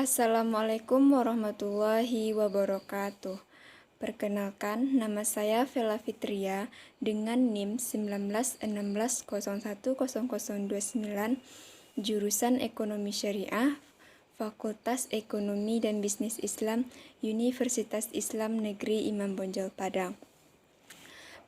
Assalamualaikum warahmatullahi wabarakatuh. Perkenalkan, nama saya Vela Fitria dengan NIM 1916010029, jurusan Ekonomi Syariah, Fakultas Ekonomi dan Bisnis Islam, Universitas Islam Negeri Imam Bonjol Padang.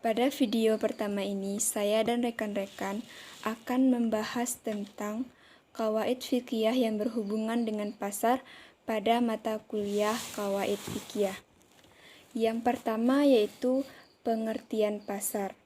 Pada video pertama ini, saya dan rekan-rekan akan membahas tentang qawaid fikih yang berhubungan dengan pasar pada mata kuliah qawaid fikih. Yang pertama yaitu pengertian pasar.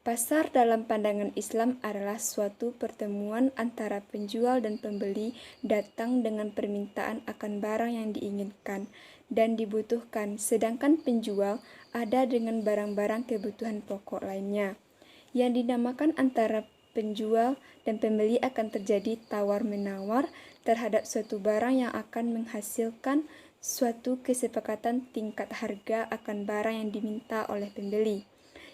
Pasar dalam pandangan Islam adalah suatu pertemuan antara penjual dan pembeli datang dengan permintaan akan barang yang diinginkan dan dibutuhkan, sedangkan penjual ada dengan barang-barang kebutuhan pokok lainnya. Yang dinamakan antara penjual dan pembeli akan terjadi tawar-menawar terhadap suatu barang yang akan menghasilkan suatu kesepakatan tingkat harga akan barang yang diminta oleh pembeli.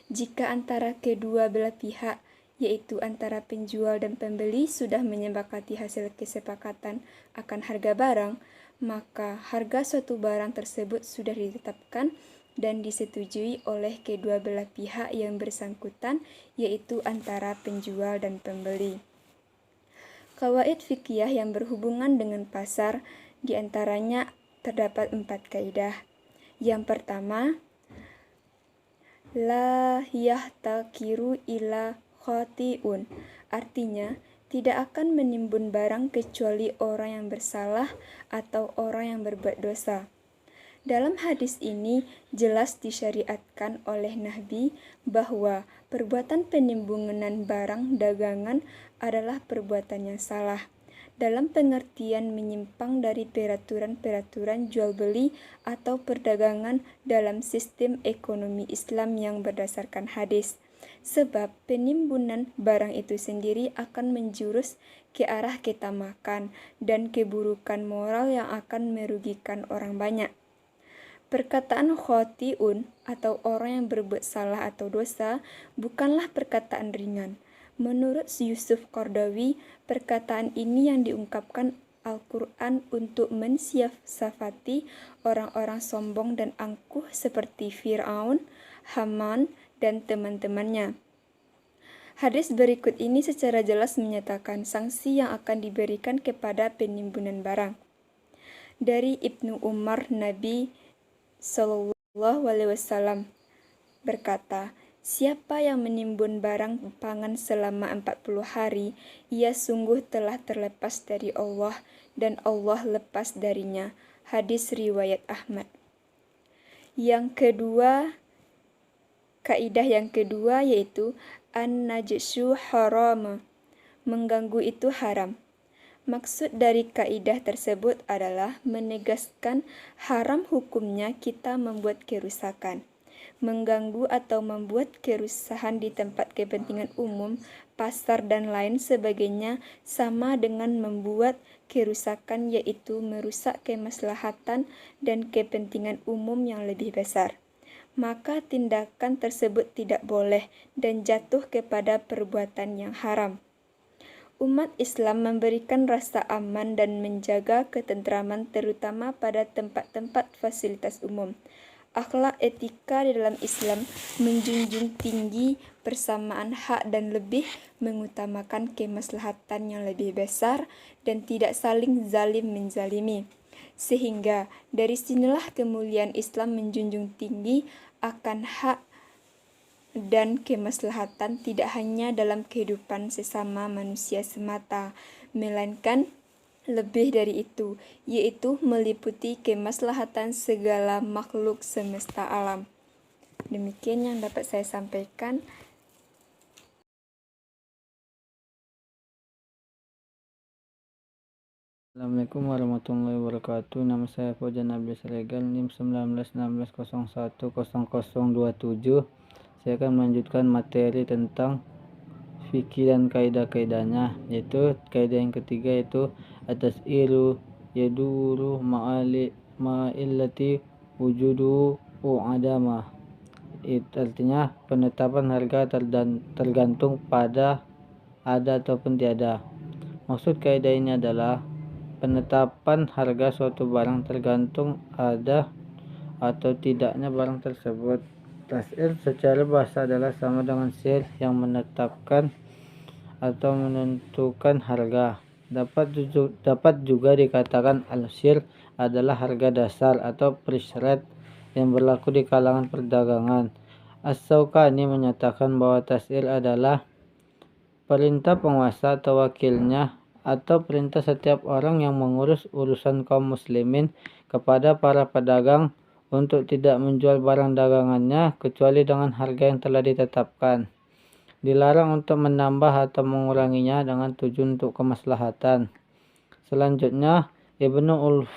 Jika antara kedua belah pihak, yaitu antara penjual dan pembeli, sudah menyepakati hasil kesepakatan akan harga barang, maka harga suatu barang tersebut sudah ditetapkan dan disetujui oleh kedua belah pihak yang bersangkutan, yaitu antara penjual dan pembeli. Qawaid fikih yang berhubungan dengan pasar, diantaranya terdapat 4 kaidah. Yang pertama, la yahtakiru ila khati'un, artinya tidak akan menimbun barang kecuali orang yang bersalah atau orang yang berbuat dosa. Dalam hadis ini jelas disyariatkan oleh Nabi bahwa perbuatan penimbunan barang dagangan adalah perbuatan yang salah, dalam pengertian menyimpang dari peraturan-peraturan jual beli atau perdagangan dalam sistem ekonomi Islam yang berdasarkan hadis. Sebab penimbunan barang itu sendiri akan menjurus ke arah ketamakan dan keburukan moral yang akan merugikan orang banyak. Perkataan khotiun atau orang yang berbuat salah atau dosa bukanlah perkataan ringan. Menurut Yusuf Qardawi, perkataan ini yang diungkapkan Al-Quran untuk mensiasafati orang-orang sombong dan angkuh seperti Fir'aun, Haman, dan teman-temannya. Hadis berikut ini secara jelas menyatakan sanksi yang akan diberikan kepada penimbunan barang. Dari Ibnu Umar, Nabi Sallallahu Alaihi Wasallam berkata, siapa yang menimbun barang pangan selama 40 hari, ia sungguh telah terlepas dari Allah dan Allah lepas darinya. Hadis riwayat Ahmad. Kaidah yang kedua yaitu an-najsyu haram, mengganggu itu haram. Maksud dari kaidah tersebut adalah menegaskan haram hukumnya kita membuat kerusakan, mengganggu atau membuat kerusakan di tempat kepentingan umum, pasar dan lain sebagainya sama dengan membuat kerusakan, yaitu merusak kemaslahatan dan kepentingan umum yang lebih besar. Maka tindakan tersebut tidak boleh dan jatuh kepada perbuatan yang haram. Umat Islam memberikan rasa aman dan menjaga ketentraman terutama pada tempat-tempat fasilitas umum. Akhlak etika di dalam Islam menjunjung tinggi persamaan hak dan lebih mengutamakan kemaslahatan yang lebih besar dan tidak saling zalim menzalimi. Sehingga dari sinilah kemuliaan Islam menjunjung tinggi akan hak dan kemaslahatan tidak hanya dalam kehidupan sesama manusia semata, melainkan lebih dari itu, yaitu meliputi kemaslahatan segala makhluk semesta alam. Demikian yang dapat saya sampaikan. Assalamualaikum warahmatullahi wabarakatuh. Nama saya Fauzan Abdul Regal, NIM 1916010027. Saya akan melanjutkan materi tentang fikih dan kaidah-kaidahnya, yaitu kaidah yang ketiga yaitu atas ilu yaduru ma'illati wujudu adama. Artinya penetapan harga tergantung pada ada ataupun tiada. Maksud kaidah ini adalah penetapan harga suatu barang tergantung ada atau tidaknya barang tersebut. Tas'ir secara bahasa adalah sama dengan sihir yang menetapkan atau menentukan harga. Dapat juga dikatakan al-sir adalah harga dasar atau price rate yang berlaku di kalangan perdagangan. As-Syaukani menyatakan bahwa tas'ir adalah perintah penguasa atau wakilnya atau perintah setiap orang yang mengurus urusan kaum muslimin kepada para pedagang untuk tidak menjual barang dagangannya kecuali dengan harga yang telah ditetapkan. Dilarang untuk menambah atau menguranginya dengan tujuan untuk kemaslahatan. Selanjutnya, Ibnu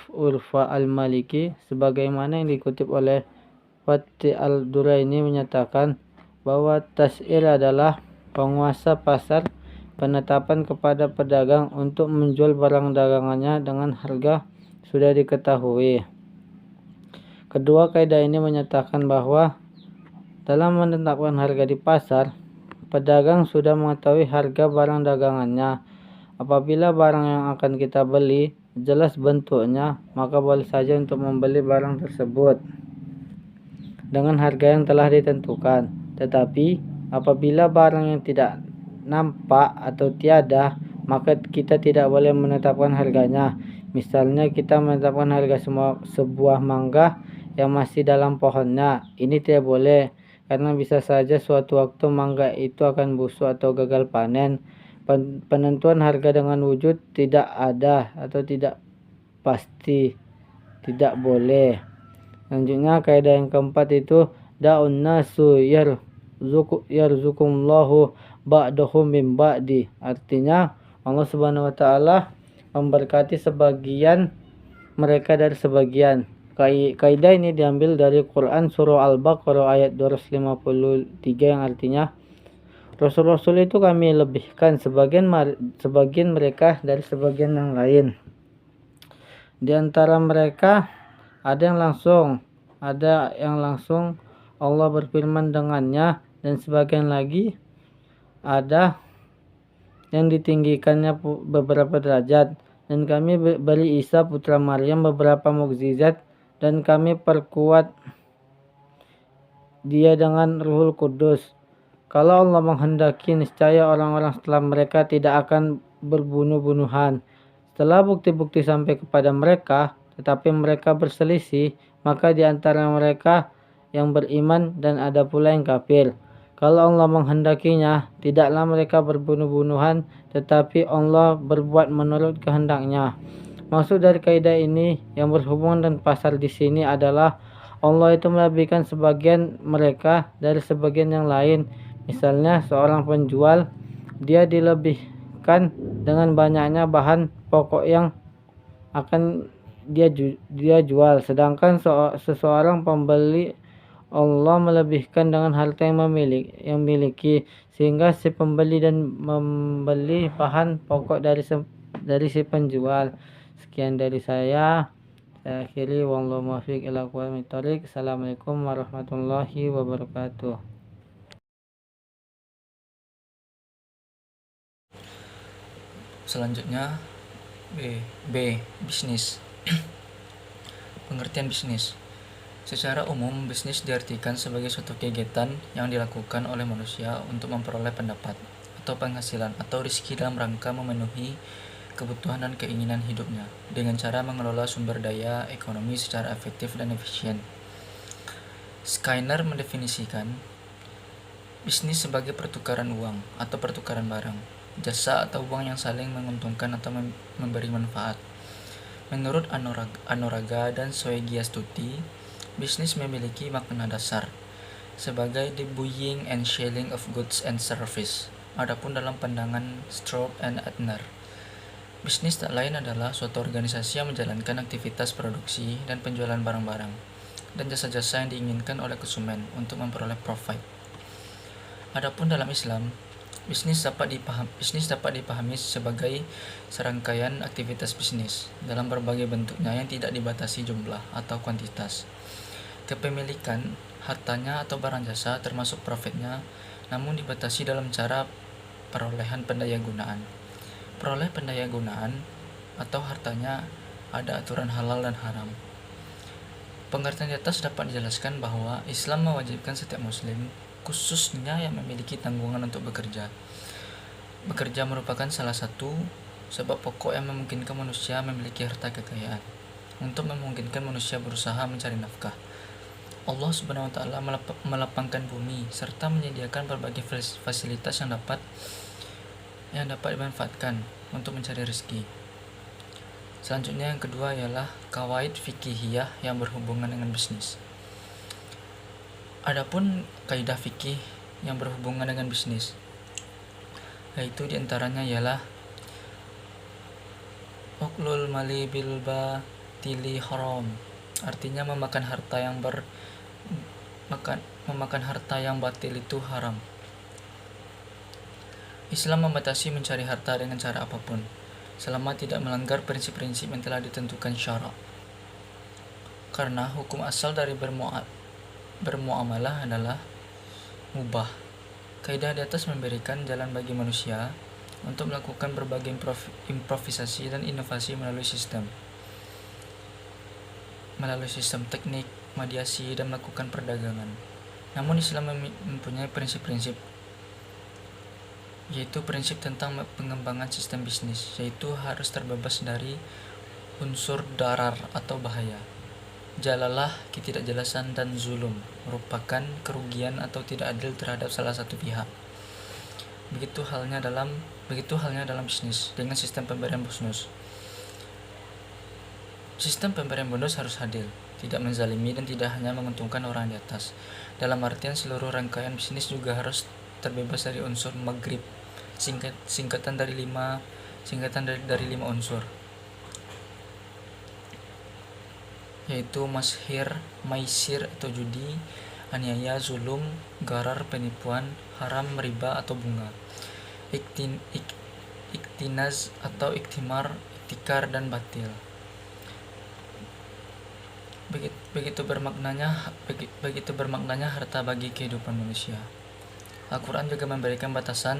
Urfa al-Maliki sebagaimana yang dikutip oleh Fatih al-Duraini menyatakan bahwa tas'ir adalah penguasa pasar penetapan kepada pedagang untuk menjual barang dagangannya dengan harga sudah diketahui. Kedua kaidah ini menyatakan bahwa dalam menetapkan harga di pasar, pedagang sudah mengetahui harga barang dagangannya. Apabila barang yang akan kita beli jelas bentuknya, maka boleh saja untuk membeli barang tersebut dengan harga yang telah ditentukan. Tetapi apabila barang yang tidak nampak atau tiada, maka kita tidak boleh menetapkan harganya. Misalnya kita menetapkan harga sebuah mangga yang masih dalam pohonnya. Ini tidak boleh karena bisa saja suatu waktu mangga itu akan busuk atau gagal panen. Penentuan harga dengan wujud tidak ada atau tidak pasti, tidak boleh. Selanjutnya kaidah yang keempat itu da'un nasu yarzukumullahu ba'dahum min ba'di. Artinya Allah Subhanahu wa taala memberkati sebagian mereka dari sebagian. Kaidah ini diambil dari Quran surah Al-Baqarah ayat 253 yang artinya Rasul-Rasul itu kami lebihkan sebagian mereka dari sebagian yang lain. Di antara mereka ada yang langsung Allah berfirman dengannya, dan sebagian lagi ada yang ditinggikannya beberapa derajat. Dan kami beri Isa putra Maryam beberapa mukjizat, dan kami perkuat dia dengan Ruhul Kudus. Kalau Allah menghendaki, niscaya orang-orang setelah mereka tidak akan berbunuh-bunuhan. Setelah bukti-bukti sampai kepada mereka, tetapi mereka berselisih, maka di antara mereka yang beriman dan ada pula yang kafir. Kalau Allah menghendakinya, tidaklah mereka berbunuh-bunuhan, tetapi Allah berbuat menurut kehendaknya. Maksud dari kaidah ini yang berhubungan dengan pasar di sini adalah Allah itu melebihkan sebagian mereka dari sebagian yang lain. Misalnya seorang penjual, dia dilebihkan dengan banyaknya bahan pokok yang akan dia jual, sedangkan seseorang pembeli Allah melebihkan dengan harta yang miliki, sehingga si pembeli dan membeli bahan pokok dari si penjual. Sekian dari saya akhiri, wallahu muwaffiq ila aqwamit thoriq. Assalamualaikum warahmatullahi wabarakatuh. Selanjutnya B. Bisnis. Pengertian bisnis. Secara umum, bisnis diartikan sebagai suatu kegiatan yang dilakukan oleh manusia untuk memperoleh pendapat atau penghasilan atau rezeki dalam rangka memenuhi kebutuhan dan keinginan hidupnya dengan cara mengelola sumber daya ekonomi secara efektif dan efisien. Skinner mendefinisikan bisnis sebagai pertukaran uang atau pertukaran barang, jasa atau uang yang saling menguntungkan atau memberi manfaat. Menurut Anoraga dan Soegiastuti, bisnis memiliki makna dasar sebagai the buying and selling of goods and service. Adapun dalam pandangan Stroop and Adner, bisnis tak lain adalah suatu organisasi yang menjalankan aktivitas produksi dan penjualan barang-barang dan jasa-jasa yang diinginkan oleh konsumen untuk memperoleh profit. Adapun dalam Islam, bisnis dapat dipahami sebagai serangkaian aktivitas bisnis dalam berbagai bentuknya yang tidak dibatasi jumlah atau kuantitas. Kepemilikan hartanya atau barang jasa termasuk profitnya, namun dibatasi dalam cara perolehan pendayagunaan. Peroleh pendayagunaan atau hartanya ada aturan halal dan haram. Pengertian di atas dapat dijelaskan bahwa Islam mewajibkan setiap muslim, khususnya yang memiliki tanggungan untuk bekerja. Bekerja merupakan salah satu sebab pokok yang memungkinkan manusia memiliki harta kekayaan, untuk memungkinkan manusia berusaha mencari nafkah. Allah Subhanahu wa taala melapangkan bumi serta menyediakan berbagai fasilitas yang dapat dimanfaatkan untuk mencari rezeki. Selanjutnya yang kedua ialah kawaid fikihiyah yang berhubungan dengan bisnis. Adapun kaidah fikih yang berhubungan dengan bisnis, yaitu diantaranya ialah uklul mali bil batili haram, artinya memakan harta yang batil itu haram. Islam membatasi mencari harta dengan cara apapun, selama tidak melanggar prinsip-prinsip yang telah ditentukan syarak. Karena hukum asal dari bermuamalah adalah mubah. Kaidah di atas memberikan jalan bagi manusia untuk melakukan berbagai improvisasi dan inovasi melalui sistem teknik, mediasi, dan melakukan perdagangan. Namun Islam mempunyai prinsip-prinsip, yaitu prinsip tentang pengembangan sistem bisnis, yaitu harus terbebas dari unsur darar atau bahaya, jalalah, ketidakjelasan, dan zulum, merupakan kerugian atau tidak adil terhadap salah satu pihak. Begitu halnya dalam bisnis dengan sistem pemberian bonus. Sistem pemberian bonus harus adil, tidak menzalimi, dan tidak hanya menguntungkan orang di atas. Dalam artian seluruh rangkaian bisnis juga harus terbebas dari unsur maghrib, singkatan dari 5 unsur, yaitu maisir atau judi, aniaya, zulum, gharar, penipuan, haram, riba atau bunga, iktinaz atau iktimar, iktikar, dan batil. Begitu bermaknanya harta bagi kehidupan manusia. Al-Quran juga memberikan batasan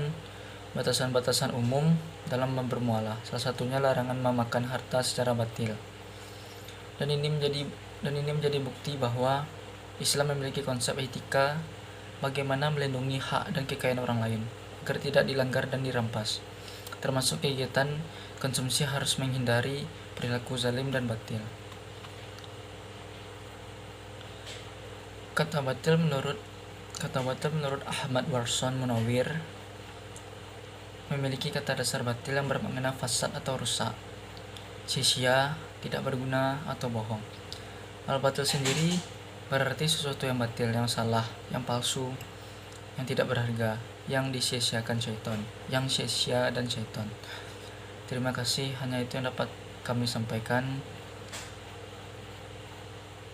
umum dalam bermuamalah. Salah satunya larangan memakan harta secara batil. Dan ini menjadi bukti bahwa Islam memiliki konsep etika bagaimana melindungi hak dan kekayaan orang lain agar tidak dilanggar dan dirampas. Termasuk kegiatan konsumsi harus menghindari perilaku zalim dan batil. Kata batil menurut Ahmad Warson Munawir memiliki kata dasar batil yang bermakna fasad atau rusak, sia-sia, tidak berguna, atau bohong. Al-batil sendiri berarti sesuatu yang batil, yang salah, yang palsu, yang tidak berharga, yang disia-siakan syaitan, yang sia-sia dan syaitan. Terima kasih, hanya itu yang dapat kami sampaikan.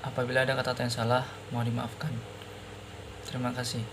Apabila ada kata-kata yang salah, mohon dimaafkan. Terima kasih.